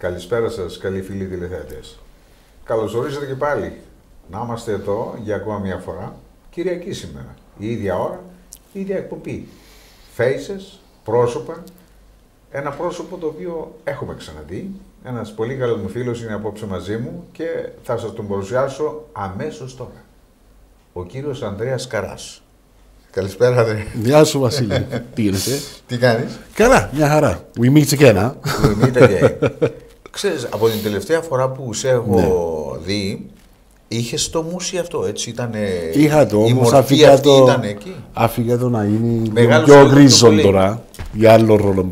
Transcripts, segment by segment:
Καλησπέρα σας, καλοί φίλοι τηλεθεατές. Καλώς ορίσατε και πάλι. Να είμαστε εδώ για ακόμα μια φορά. Κυριακή σήμερα. Η ίδια ώρα, η ίδια εκπομπή. Faces, πρόσωπα. Ένα πρόσωπο το οποίο έχουμε ξαναδεί. Ένας πολύ καλός μου φίλος είναι απόψε μαζί μου και θα σας τον παρουσιάσω αμέσως τώρα. Ο κύριος Ανδρέας Καράς. Καλησπέρα, Ανδρέα. Γεια σου, Βασίλη. Τι γίνεται? Τι κάνεις? Καλά, μια χαρά. We meet again, huh? We meet again. Ξέρεις, από την τελευταία φορά που σε έχω δει, είχες το μουσι αυτό, έτσι ήτανε... Είχα το, όμως άφηγα το να είναι πιο γκρίζον τώρα, για άλλο ρόλο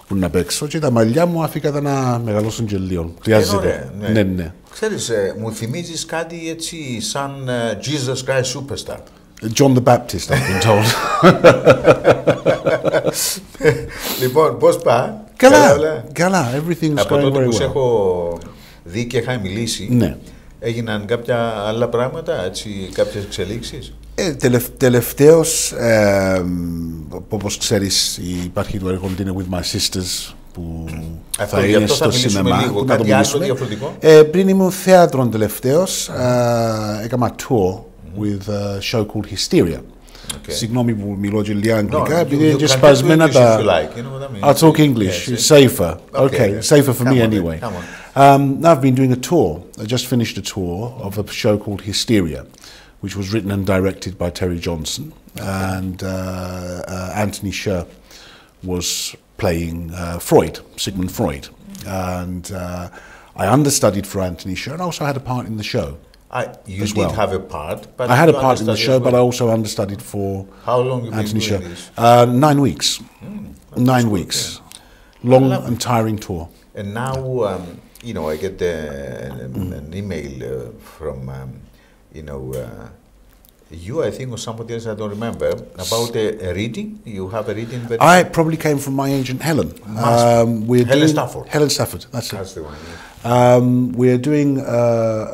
που να παίξω και τα μαλλιά μου άφηγα τα να μεγαλώσουν και λίγο. Χρειάζεται. Ναι. Ξέρεις, μου θυμίζεις κάτι έτσι σαν Jesus Christ Superstar. John the Baptist, I've been told. Λοιπόν, πώς πάει? Καλά, everything's going very well. Από τότε που σε έχω δει και είχα μιλήσει, ναι. Έγιναν κάποια άλλα πράγματα, έτσι, κάποιες εξελίξεις? Τελευταίως, όπως ξέρεις, υπάρχει το έργο Dinner with My Sisters, που θα είναι στο σινεμά. Λίγο, κάτι άλλο διαφορετικό. Πριν ήμουν θέατρο τελευταίως, έκανα tour with a show called Hysteria. Συγγνώμη που μιλώ και λίγα αγγλικά, επειδή είναι και σπασμένα τα... I'll talk English, it's safer. Okay, safer for me anyway. Now I've been doing a tour. I just finished a tour of a show called Hysteria, which was written and directed by Terry Johnson, and Anthony Sher was playing Freud, Sigmund Freud. And I understudied for Anthony Sher, and I also had a part in the show. You did have a part, but I had a part in the show, but I also understudied for Anthony Sher. 9 weeks. 9 weeks. Long and tiring tour. And now, you know, I get an email from, you, I think, or somebody else, I don't remember, about a reading. You have a reading? I probably came from my agent, Helen. Helen Stafford. Helen Stafford, that's the one, yeah. We're doing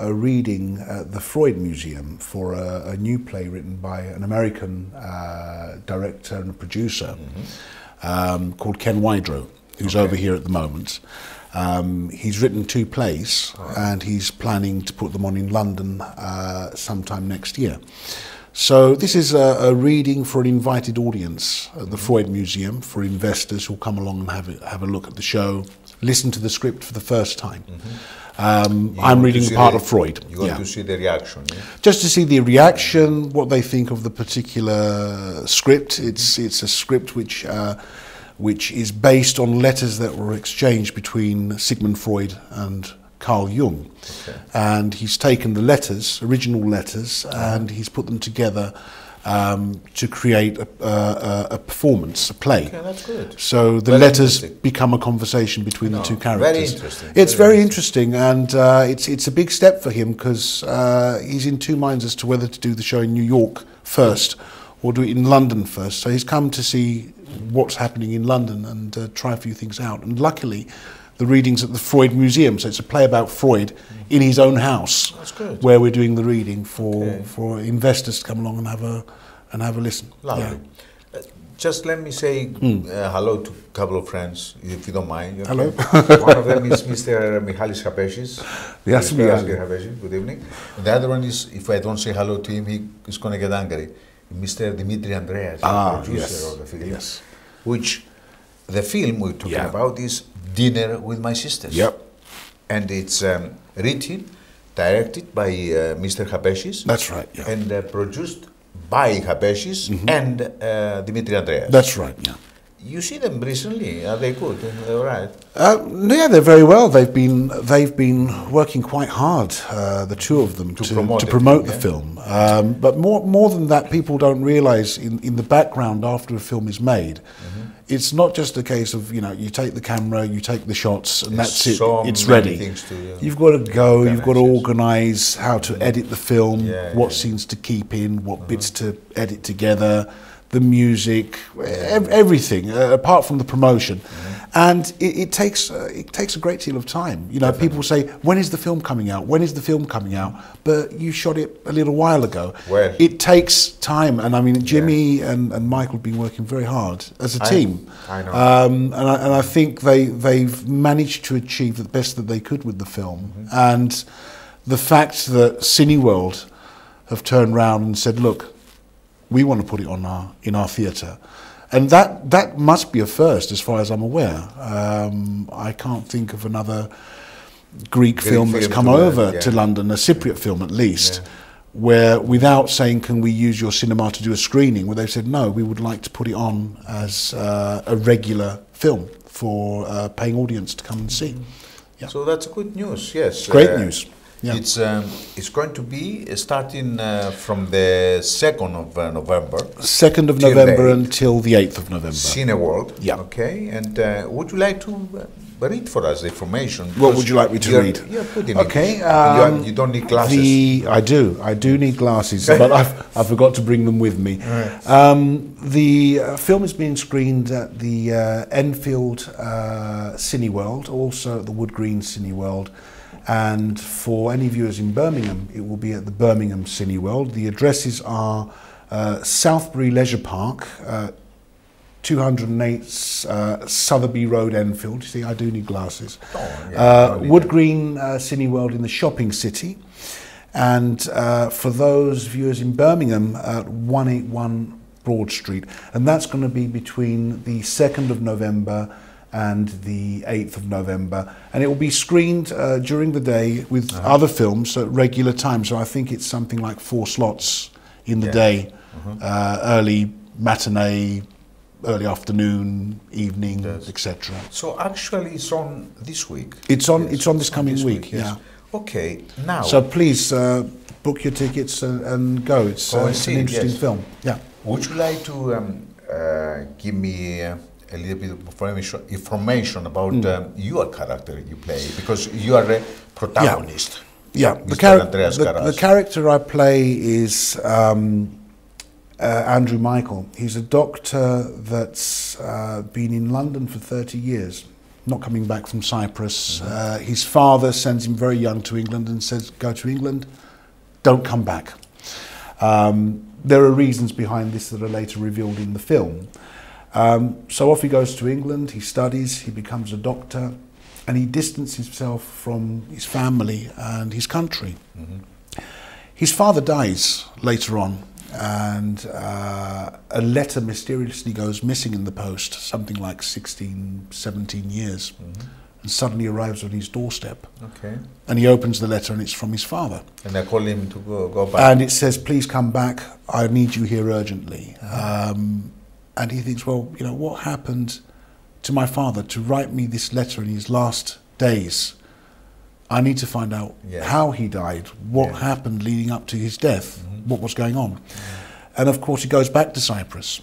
a reading at the Freud Museum for a new play written by an American director and producer called Ken Wydrow, who's over here at the moment. He's written 2 plays and he's planning to put them on in London sometime next year. So this is a reading for an invited audience at the Freud Museum for investors who come along and have a look at the show, listen to the script for the first time. I'm reading part of Freud. You want to see the reaction? Yeah? Just to see the reaction, what they think of the particular script. It's a script which is based on letters that were exchanged between Sigmund Freud and Carl Jung. And he's taken the letters, original letters, and he's put them together to create a performance, a play. Okay, that's good. So the letters become a conversation between the 2 characters. Very interesting. It's very interesting, and it's a big step for him because he's in 2 minds as to whether to do the show in New York first or do it in London first. So he's come to see what's happening in London and try a few things out. And luckily, the reading's at the Freud Museum, so it's a play about Freud in his own house. That's good. Where we're doing the reading for investors to come along and have a listen. Lovely. Yeah. Just let me say hello to a couple of friends, if you don't mind. Okay? Hello. One of them is Mr. Michalis Hapeshis. Yes, good evening. And the other one is, if I don't say hello to him, he is going to get angry. Mr. Dimitri Andreas, the producer of the film. Yes. Which the film we're talking about is Dinner with My Sisters. Yep. And it's written, directed by Mr. Hapeshis. That's right, yeah. And produced by Hapeshis and Dimitri Andreas. That's right, yeah. You see them recently? Are they good? They're right. Yeah, they're very well. They've been working quite hard, the 2 of them, to promote the film. But more than that, people don't realise in the background after a film is made. It's not just a case of, you take the camera, you take the shots, and that's it. It's ready. You've got to go. You've got to organise how to edit the film, what scenes to keep in, what bits to edit together. The music, everything, apart from the promotion. And it takes a great deal of time. You know, Definitely. people say, when is the film coming out? When is the film coming out? But you shot it a little while ago. Well, it takes time. And I mean, Jimmy and Michael have been working very hard as a team. I know. And I think they've managed to achieve the best that they could with the film. And the fact that Cineworld have turned around and said, look, we want to put it on in our theatre. And that must be a first, as far as I'm aware. I can't think of another Greek film that's come over to London, a Cypriot film at least, where without saying, can we use your cinema to do a screening, where they said, no, we would like to put it on as a regular film for a paying audience to come and see. Yeah. So that's good news, yes. Great news. Yeah. It's going to be starting from the 2nd of November. 2nd of November until the 8th of November. Cineworld. Yeah. Okay. And would you like to read for us the information? What would you like me to read? Yeah, put in okay. You don't need glasses. I do need glasses, but I forgot to bring them with me. Right. The film is being screened at the Enfield Cineworld, also at the Wood Green Cineworld. And for any viewers in Birmingham, it will be at the Birmingham Cineworld. The addresses are Southbury Leisure Park, 208 Sotheby Road, Enfield. You see, I do need glasses. Oh, yeah, Wood Green Cineworld in the Shopping City. And for those viewers in Birmingham, at 181 Broad Street. And that's going to be between the 2nd of November and the 8th of November, and it will be screened during the day with other films at regular times. So I think it's something like 4 slots in the day, early matinee, early afternoon, evening, etc. So actually, it's on this week. It's on this coming week. Yes. Yeah. Okay. Now. So please book your tickets and go. It's an interesting film. Yeah. Would you like to give me a little bit of information about your character you play, because you are a protagonist. Yeah, the character I play is Andrew Michael. He's a doctor that's been in London for 30 years, not coming back from Cyprus. His father sends him very young to England and says, go to England, don't come back. There are reasons behind this that are later revealed in the film. So off he goes to England, he studies, he becomes a doctor, and he distances himself from his family and his country. His father dies later on, and a letter mysteriously goes missing in the post, something like 16, 17 years, and suddenly arrives on his doorstep. Okay. And he opens the letter and it's from his father. And they call him to go back. And it says, please come back, I need you here urgently. And he thinks, well, you know, what happened to my father to write me this letter in his last days? I need to find out how he died, what happened leading up to his death, what was going on. And of course he goes back to Cyprus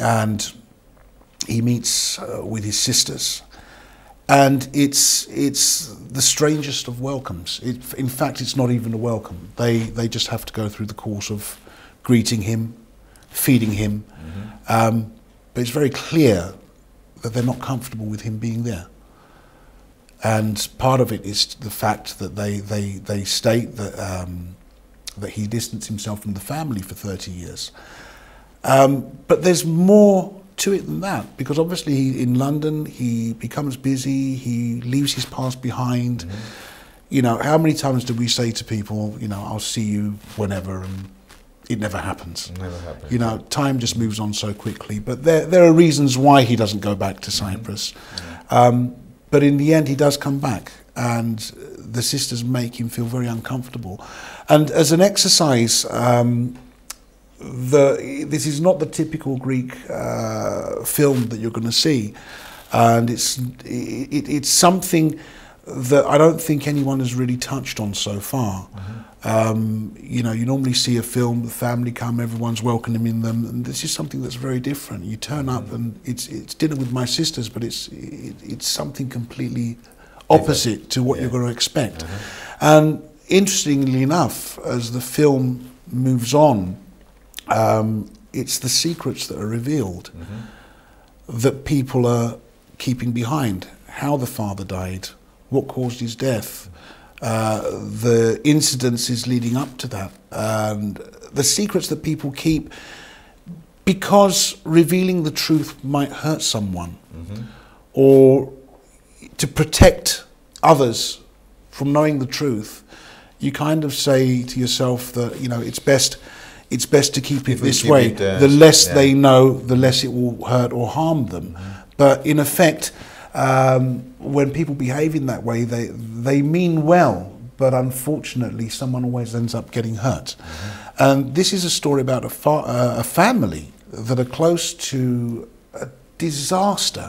and he meets with his sisters. And it's the strangest of welcomes. In fact, it's not even a welcome. They just have to go through the course of greeting him, feeding him, but it's very clear that they're not comfortable with him being there. And part of it is the fact that they state that that he distanced himself from the family for 30 years. But there's more to it than that, because obviously in London he becomes busy, he leaves his past behind. You know, how many times do we say to people, you know, I'll see you whenever, and it never happens. Never happens. You know, time just moves on so quickly. But there are reasons why he doesn't go back to Cyprus. But in the end, he does come back, and the sisters make him feel very uncomfortable. And as an exercise, this is not the typical Greek film that you're going to see, and it's something that I don't think anyone has really touched on so far. You know, you normally see a film, the family come, everyone's welcoming them, and this is something that's very different. You turn up and it's dinner with my sisters, but it's something completely opposite to what you're going to expect. And interestingly enough, as the film moves on, it's the secrets that are revealed that people are keeping behind, how the father died, what caused his death, the incidences leading up to that, and the secrets that people keep because revealing the truth might hurt someone, or to protect others from knowing the truth. You kind of say to yourself that, you know, it's best to keep it this way. The less they know, the less it will hurt or harm them. But in effect, when people behave in that way, they mean well, but unfortunately someone always ends up getting hurt. And this is a story about a family that are close to a disaster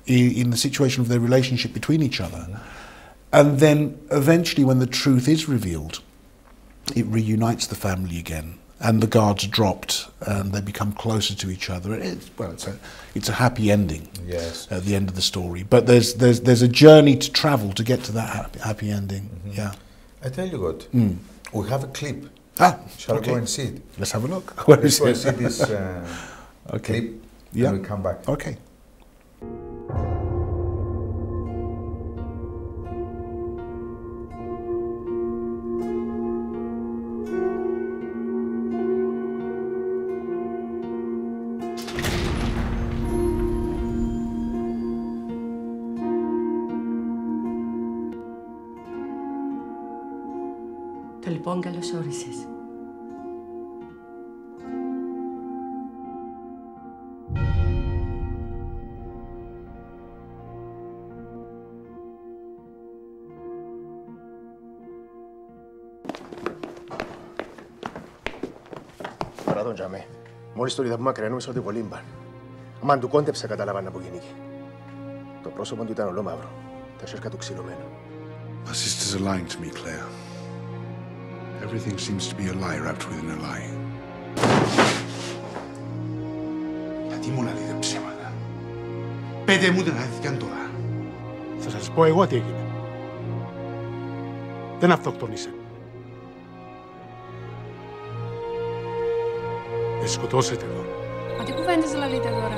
in the situation of their relationship between each other. And then eventually when the truth is revealed, it reunites the family again, and the guards dropped and they become closer to each other. It's a happy ending, yes, at the end of the story. But there's a journey to travel to get to that happy ending. Yeah. I tell you what, we have a clip. Shall we go and see it? Let's have a look. Where is it? Let's see this clip, and we come back. Okay. Λοιπόν, καλώς όρισες. Παρά τον τζαμέ. Μόλις το είδα που μακρινόμισα ότι κολύμπαν. Άμα του κόντεψα, κατάλαβα να που γεννήκε. Το πρόσωπο του ήταν ολόμαυρο. Τα σέρκα του ξυλωμένα. My sisters are lying to me, Claire. Everything seems to be a lie wrapped within a lie. Γιατί μου να δείτε ψέματα. Πέντε μου δεν αρέθηκαν τώρα. Θα σας πω εγώ τι έγινε. Δεν αυτοκτόνησε. Με σκοτώσετε εδώ. Μα τι κουβέντες λαλείτε τώρα.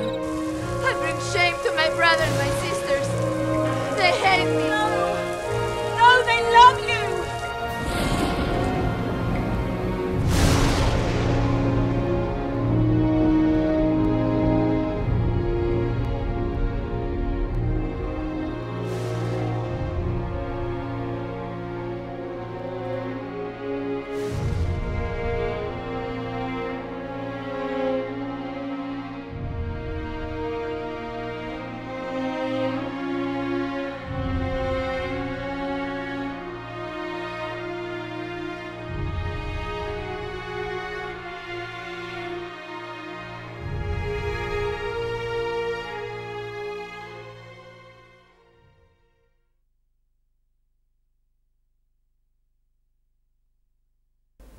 I bring shame to my brother and my sisters. They hate me. No, they love you.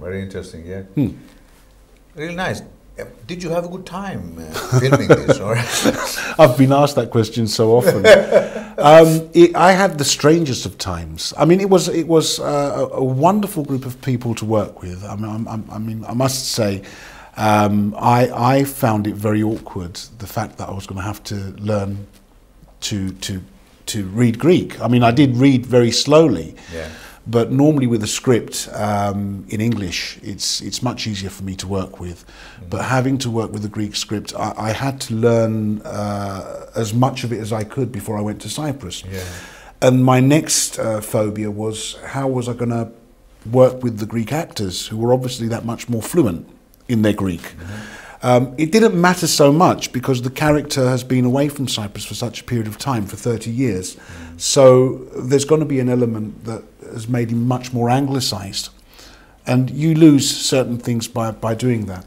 Very interesting, yeah. Really nice. Did you have a good time filming this? Or? I've been asked that question so often. I had the strangest of times. I mean, it was a wonderful group of people to work with. I mean, I must say, I found it very awkward, the fact that I was going to have to learn to read Greek. I mean, I did read very slowly. Yeah. But normally with a script in English, it's much easier for me to work with. But having to work with a Greek script, I had to learn as much of it as I could before I went to Cyprus. Yeah. And my next phobia was, how was I going to work with the Greek actors, who were obviously that much more fluent in their Greek? It didn't matter so much because the character has been away from Cyprus for such a period of time, for 30 years. So there's going to be an element that has made him much more anglicised. And you lose certain things by doing that.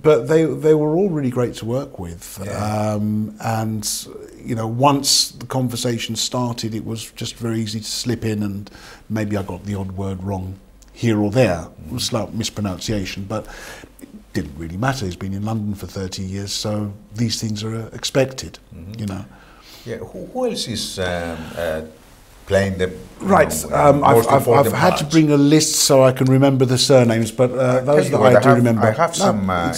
But they were all really great to work with. Yeah. And, you know, once the conversation started, it was just very easy to slip in, and maybe I got the odd word wrong here or there. It was like mispronunciation, but it didn't really matter. He's been in London for 30 years, so these things are expected, you know. Yeah. Who else is playing the Right, I've had to bring a list so I can remember the surnames, but those that I do remember. I have some, I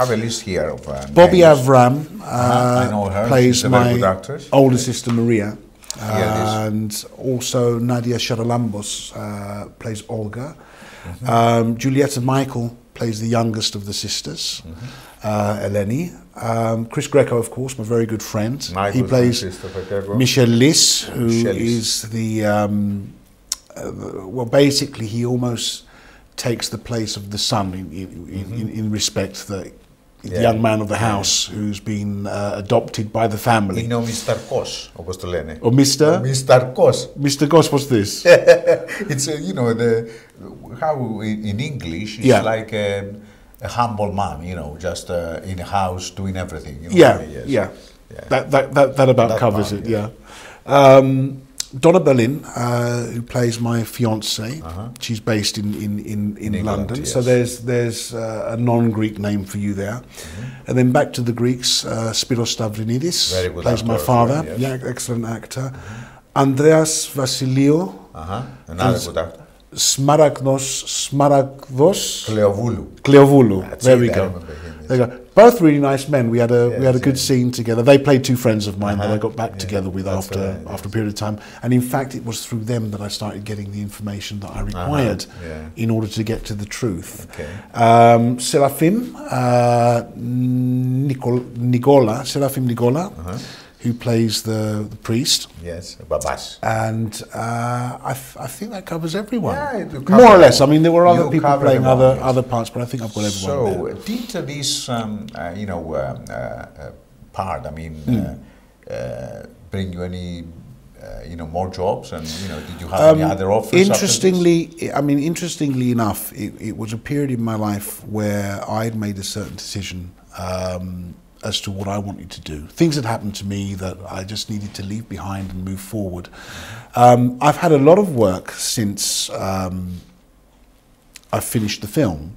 have a list here of Bobby names. Avram I know her. plays She's a very good my actress. older sister Maria, Yeah, and also Nadia Charalambos plays Olga. Julieta Michael plays the youngest of the sisters, Eleni. Chris Greco, of course, my very good friend. He plays Michel Liss, who is the, well, basically he almost takes the place of the son in respect that the young man of the house who's been adopted by the family. Είναι ο Mr. Kos, όπως το λένε. Ο Mr. Mr. Kos. Mr. Kos, what's this? It's, you know, how in English it's like a humble man, you know, just in a house doing everything. You know, yeah. That about covers it, yeah. Donna Berlin, who plays my fiancée, she's based in London, yes. So there's a non-Greek name for you there. And then back to the Greeks, Spiros Stavrinidis plays my father, excellent actor. Andreas Vasiliou, another good actor. Smaragdos Kleovoulou. There we go. Both really nice men. We had a good scene together. They played two friends of mine that I got back together with after a period of time. And in fact, it was through them that I started getting the information that I required in order to get to the truth. Seraphim Nicola, who plays the priest. Yes, Babas. And I think that covers everyone. Yeah, more or less. I mean, there were other people playing other parts, but I think I've got everyone there. So, did this, part, I mean, bring you any, more jobs? And, did you have any other offers? Interestingly enough, it was a period in my life where I'd made a certain decision as to what I wanted to do. Things had happened to me that I just needed to leave behind and move forward. I've had a lot of work since I finished the film,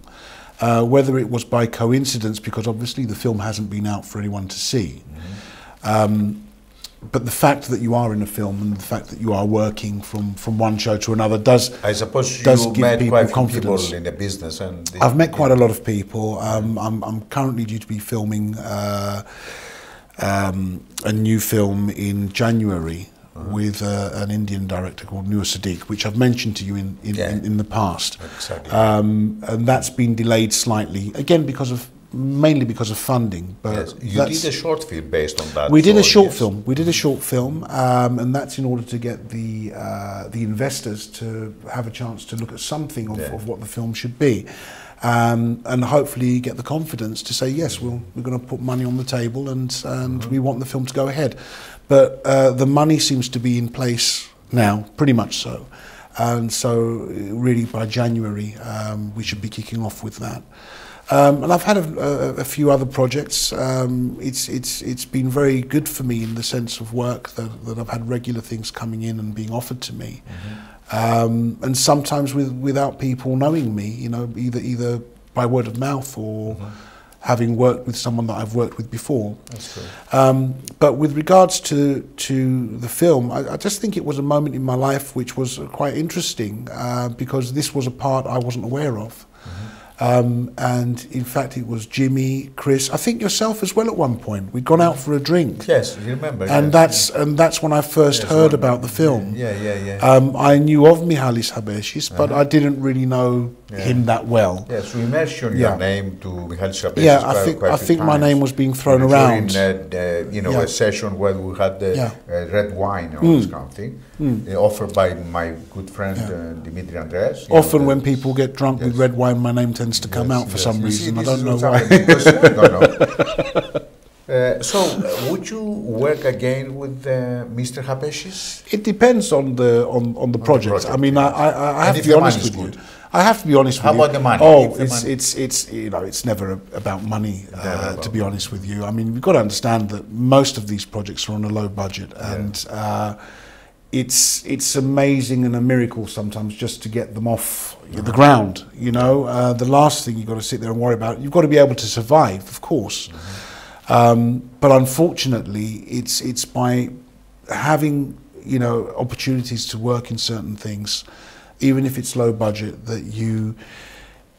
whether it was by coincidence, because obviously the film hasn't been out for anyone to see. But the fact that you are in a film and the fact that you are working from one show to another does I suppose does you give met people quite a few confidence. people in the business, and I've met quite a lot of people. I'm currently due to be filming a new film in January with an Indian director called Noor Sadiq, which I've mentioned to you in the past. Exactly. And that's been delayed slightly, again mainly because of funding. But you did a short film based on that. We did a short film. We did a short film, and that's in order to get the investors to have a chance to look at something of what the film should be, and hopefully get the confidence to say yes, we're going to put money on the table, and we want the film to go ahead. But the money seems to be in place now, pretty much so, and so really by January we should be kicking off with that. And I've had a few other projects. It's been very good for me in the sense of work that I've had regular things coming in and being offered to me, and sometimes without people knowing me, either by word of mouth or having worked with someone that I've worked with before. That's good. But with regards to the film, I just think it was a moment in my life which was quite interesting because this was a part I wasn't aware of. And in fact, it was Jimmy, Chris, I think yourself as well at one point. We'd gone out for a drink. Yes, you remember. And that's when I first heard about the film. I knew of Mihalis Habeshis, but I didn't really know him that well. Yes, we mentioned your name to Mihalis Habeshis. Yeah, I think my name was being thrown around. In a session where we had red wine or this kind of thing, offered by my good friend Dimitri ANDREAS. Often when people get drunk with red wine, my name tends to come out for some reason. I don't know why. So, would you work again with Mr. Habeshis? It depends on the project. I mean, I have to be honest with you. I have to be honest with you. How about the money? Oh, it's never about money. To be honest with you, I mean, we've got to understand that most of these projects are on a low budget, and it's amazing and a miracle sometimes just to get them off the ground. The last thing you've got to sit there and worry about. You've got to be able to survive, of course. But unfortunately, it's by having you know, opportunities to work in certain things, even if it's low budget, that you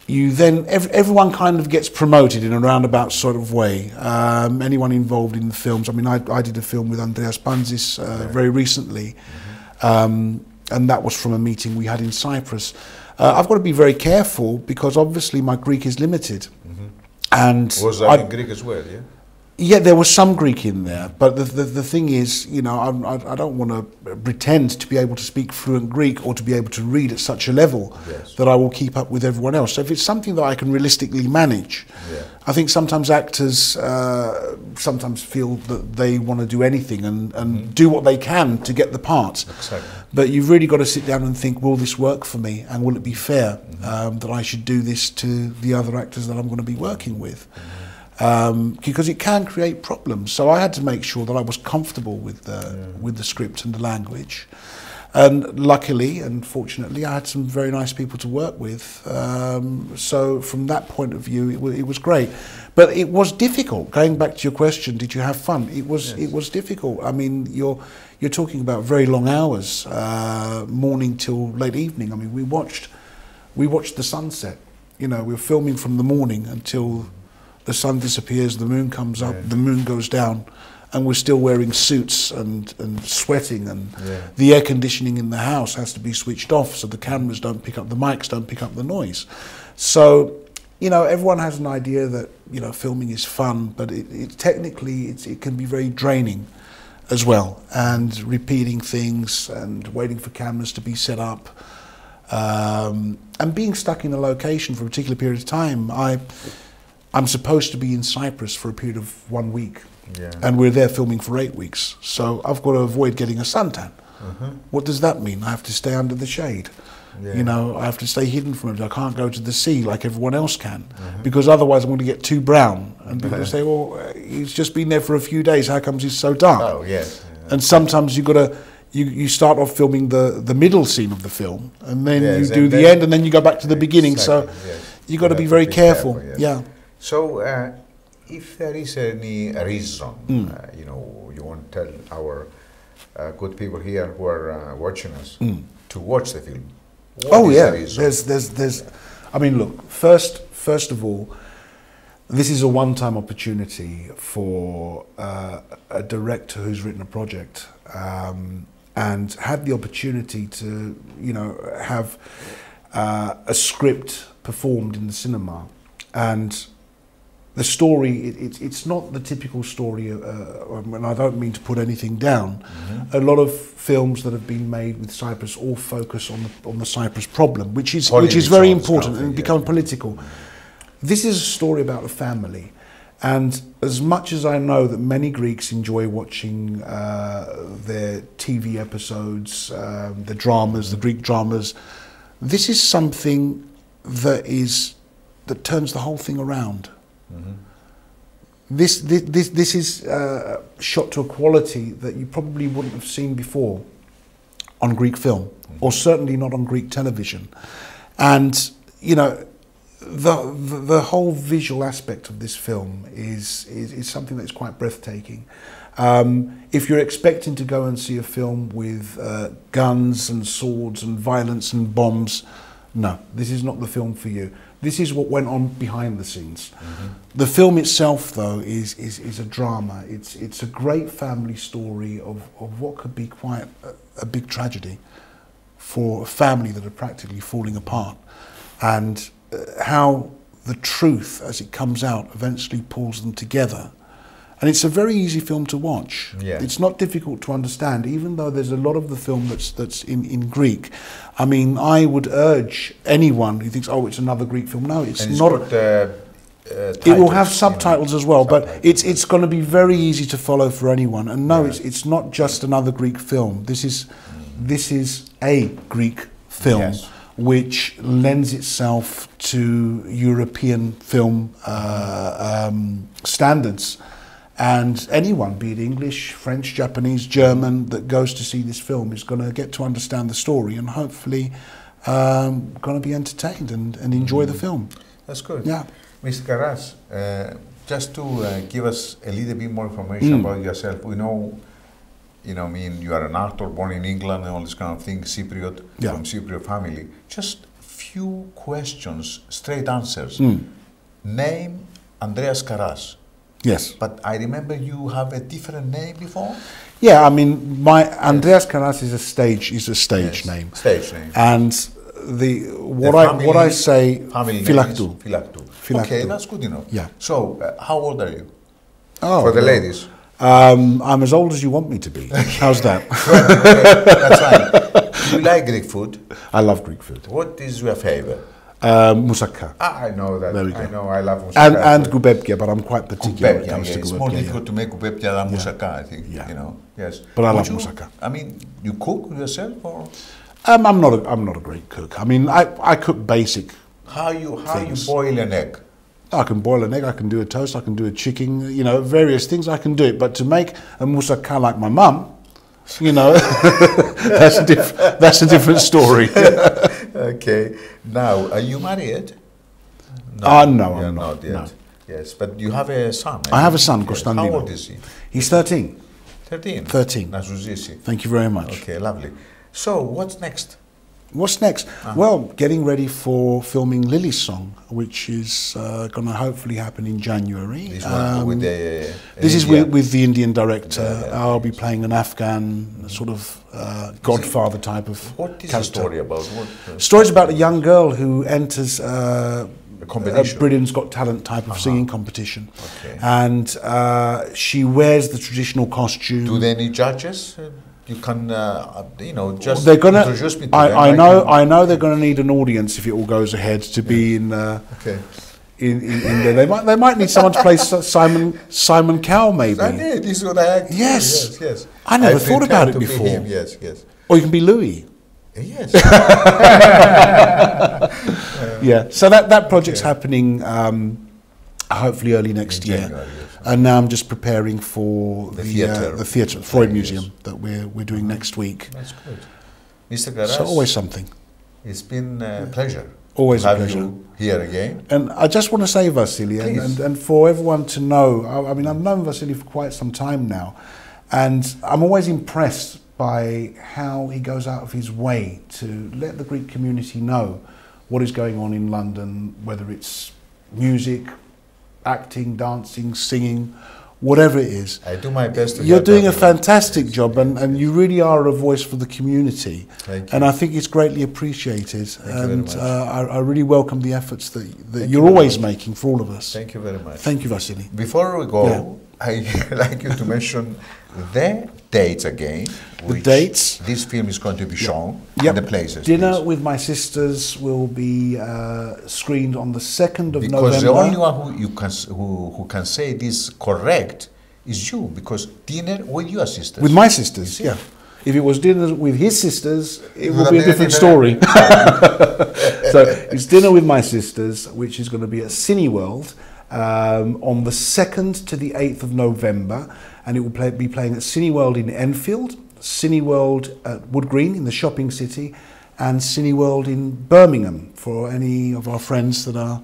then, everyone kind of gets promoted in a roundabout sort of way. Anyone involved in the films. I mean, I did a film with ANDREAS very recently, and that was from a meeting we had in Cyprus. I've got to be very careful because obviously my Greek is limited. And was that in Greek as well, yeah? Yeah, there was some Greek in there, but the thing is, you know, I don't want to pretend to be able to speak fluent Greek or to be able to read at such a level that I will keep up with everyone else. So if it's something that I can realistically manage, I think sometimes actors sometimes feel that they want to do anything and do what they can to get the part. Exactly. But you've really got to sit down and think, will this work for me, and will it be fair that I should do this to the other actors that I'm going to be working with? Because it can create problems. So I had to make sure that I was comfortable with the script and the language. And luckily and fortunately, I had some very nice people to work with. So from that point of view, it was great. But it was difficult. Going back to your question, did you have fun? It was difficult. I mean, you're talking about very long hours, morning till late evening. I mean, we watched the sunset. You know, we were filming from the morning until the sun disappears, the moon comes up, the moon goes down, and we're still wearing suits and sweating, and the air conditioning in the house has to be switched off so the cameras don't pick up, the mics don't pick up the noise. So, you know, everyone has an idea that, you know, filming is fun, but technically it can be very draining as well, and repeating things and waiting for cameras to be set up, and being stuck in a location for a particular period of time. I'm supposed to be in Cyprus for a period of 1 week, and we're there filming for 8 weeks. So I've got to avoid getting a suntan. What does that mean? I have to stay under the shade. You know, I have to stay hidden from it. I can't go to the sea like everyone else can, because otherwise I'm going to get too brown. And people say, well, he's just been there for a few days. How comes he's so dark? Oh, yes. And sometimes you've got to, you start off filming the middle scene of the film, and then you do the end, and then you go back to the beginning. So you've got to be very careful. So, if there is any reason, you know, you want to tell our good people here who are watching us to watch the film. What is the reason? There's. I mean, look. First of all, this is a one-time opportunity for a director who's written a project and had the opportunity to, you know, have a script performed in the cinema, and the story, it's not the typical story, and I don't mean to put anything down. A lot of films that have been made with Cyprus all focus on the Cyprus problem, which is very important and become political. This is a story about a family, and as much as I know that many Greeks enjoy watching their TV episodes, the dramas, the Greek dramas, this is something that turns the whole thing around. This is shot to a quality that you probably wouldn't have seen before on Greek film, or certainly not on Greek television. And you know, the whole visual aspect of this film is something that's quite breathtaking. If you're expecting to go and see a film with guns and swords and violence and bombs, no, this is not the film for you. This is what went on behind the scenes. The film itself, though, is a drama. It's a great family story of what could be quite a big tragedy for a family that are practically falling apart, and how the truth, as it comes out, eventually pulls them together. And it's a very easy film to watch. It's not difficult to understand, even though there's a lot of the film that's in Greek. I mean, I would urge anyone who thinks, oh, it's another Greek film. No, it's not. It will have subtitles as well, but it's going to be very easy to follow for anyone. And no, it's not just another Greek film. This is a Greek film, which lends itself to European film standards. And anyone, be it English, French, Japanese, German, that goes to see this film is going to get to understand the story and hopefully going to be entertained and enjoy the film. That's good. Yeah. Mr. Karas, just to give us a little bit more information about yourself. We know you know, I mean, you are an actor born in England and all this kind of thing, Cypriot, Yeah. from Cypriot family. Just few questions, straight answers. Name Andreas KARAS. Yes. But I remember you have a different name before? Yeah, I mean, my Andreas KARAS is a stage Yes, name. Stage name. And what I say, family Philaktou. name is Philaktou. Philaktou. Okay, that's good enough. Yeah. So, how old are you? Oh, For the well, ladies. I'm as old as you want me to be. How's that? Okay, that's fine. Do you like Greek food? I love Greek food. What is your favorite? Moussaka. I know that. There we go. I know. I love moussaka. And gubebkia, but I'm quite particular when it comes to It's more gubebkia. difficult to make gubebkia than moussaka, I think. Yeah. You know. Yes. But I Would love you- moussaka. I mean, you cook yourself, or I'm not a great cook. I mean, I cook basic. how you Things. boil an egg? I can boil an egg, I can do a toast, I can do a chicken, you know, various things I can do it. But to make a moussaka like my mum, you know, that's a different story. Okay. Now, are you married? No, you're I'm not. yet. No. Yes, but you have a son. I have a son, Yes. Constantino. How old is he? He's 13. 13. 13. Να σου ζήσει. Thank you very much. Okay, lovely. So, what's next? What's next? Well, getting ready for filming Lily's song, which is going to hopefully happen in January. This one with the This is Indian- with the Indian director. Yeah. I'll be playing an Afghan sort of godfather type of What is the character. story about? Story's about a young girl who enters A competition. a Britain's Got Talent type of singing competition. Okay. And she wears the traditional costume. Do they need judges? You can, you know, just They're gonna. introduce me to them. I know they're going to need an audience if it all goes ahead to be in. Okay. In there, they might need someone to play Simon Cowell maybe, This is what I act. Yes. Yes. I never thought about pretend it to be before. him, yes, yes. or you can be Louis. Yes. Yeah, so that project's happening hopefully early next year, January, yes. and now I'm just preparing for The the theatre Freud Yes. Museum that we're doing next week. That's good. Mr. KARAS, So always something. it's been a pleasure. Always to a have pleasure. you here again. And I just want to say, Vasily, Please. and for everyone to know, I mean, I've known Vasily for quite some time now, and I'm always impressed by how he goes out of his way to let the Greek community know what is going on in London, whether it's music, acting, dancing, singing, whatever it is. I do my best to You're help doing a everyone. fantastic job, and you really are a voice for the community. Thank you. And I think it's greatly appreciated. you very And much. I really welcome the efforts that you're always making for all of us. Thank you very much. Thank you, Vasily. Before we go, Yeah. I like you to mention the dates again. which dates? This film is going to be shown, Yep. and the places. Dinner please. with My Sisters will be screened on the 2nd of Because November. the only one who can say this correct is you, because dinner with your sisters. With my sisters, see? yeah. If it was dinner with his sisters, it would have be a been a different different- story. So it's Dinner with My Sisters, which is going to be at Cineworld on the 2nd to the 8th of November, and it will be playing at Cineworld in Enfield, Cineworld at Wood Green in the shopping city, and Cineworld in Birmingham for any of our friends that are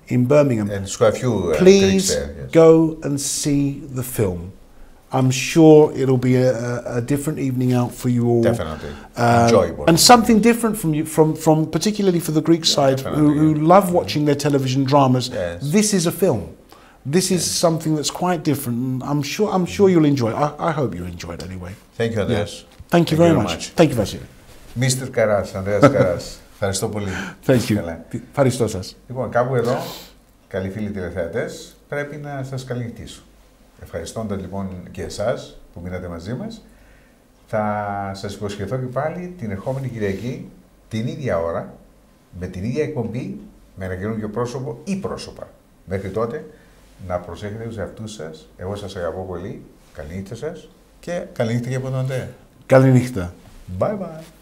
in Birmingham. And it's quite a few Please Greeks there, yes. go and see the film. I'm sure it'll be a different evening out for you all. Definitely. Enjoyable. And something different from you, from particularly for the Greek side who love watching their television dramas. Yes. This is a film. This is something that's quite different. And I'm sure you'll enjoy it. I hope you enjoy it anyway. Thank you, Andreas. Thank you very much. Thank you, Vasily. Mr. KARAS, Andreas KARAS. Ευχαριστώ πολύ. Thank you. Καλά. Ευχαριστώ σας. Λοιπόν, κάπου εδώ, καλοί φίλοι τηλεθεατές, πρέπει να σας καληνυχτήσω. Ευχαριστώντας λοιπόν και εσάς που μείνατε μαζί μας, θα σας υποσχεθώ και πάλι την ερχόμενη Κυριακή, την ίδια ώρα, με την ίδια εκπομπή, με ένα καινούργιο πρόσωπο ή πρόσωπα. Μέχρι τότε, να προσέχετε τους εαυτούς σας. Εγώ σας αγαπώ πολύ. Καληνύχτα σας και καληνύχτα και από τον Αντρέα. Καληνύχτα. Bye bye.